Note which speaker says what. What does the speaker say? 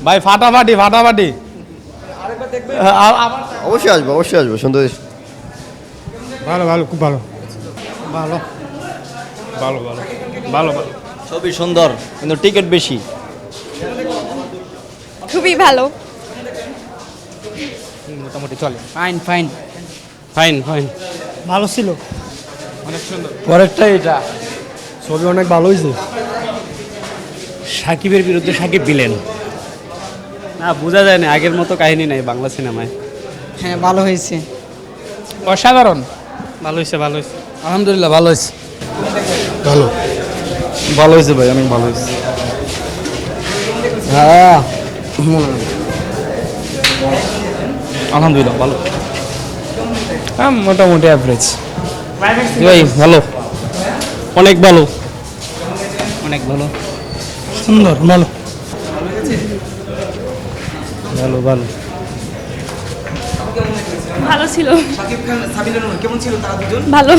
Speaker 1: ভাই ফাটাফাটি ফাটাফাটি।
Speaker 2: অবশ্যই আসবো সুন্দর।
Speaker 1: ভালো ভালো খুব ভালো ভালো ভালো ভালো ভালো ভালো।
Speaker 2: ছবি সুন্দর কিন্তু টিকিট বেশি।
Speaker 3: খুবই ভালো।
Speaker 1: মোটামুটি চলে।
Speaker 4: Fine fine
Speaker 1: fine fine.
Speaker 4: ভালো ছিল।
Speaker 1: অনেক সুন্দর।
Speaker 4: পরেরটা এটা
Speaker 1: ছবি অনেক ভালো হয়েছে।
Speaker 4: সাকিবের বিরুদ্ধে সাকিব বিলেন।
Speaker 1: না বোঝা যায় না, আগের মতো কাহিনী নাই বাংলা সিনেমায়।
Speaker 4: হ্যাঁ ভালো হয়েছে।
Speaker 1: অসাধারণ। ভালো হয়েছে ভালো হয়েছে।
Speaker 4: আলহামদুলিল্লাহ ভালো হয়েছে।
Speaker 1: ভালো ভালো হয়েছে ভাই, অনেক ভালো হয়েছে।
Speaker 4: হ্যাঁ
Speaker 1: আলহামদুলিল্লাহ ভালো। হ্যাঁ মোটামুটি অ্যাভারেজ। ভাই ভালো, অনেক ভালো
Speaker 4: অনেক ভালো সুন্দর ভালো
Speaker 1: ভালো ভালো।
Speaker 3: ভালো ছিল।
Speaker 4: সাকিব খান সাবিনা নূর কেমন ছিল তারা দুজন?
Speaker 3: ভালো।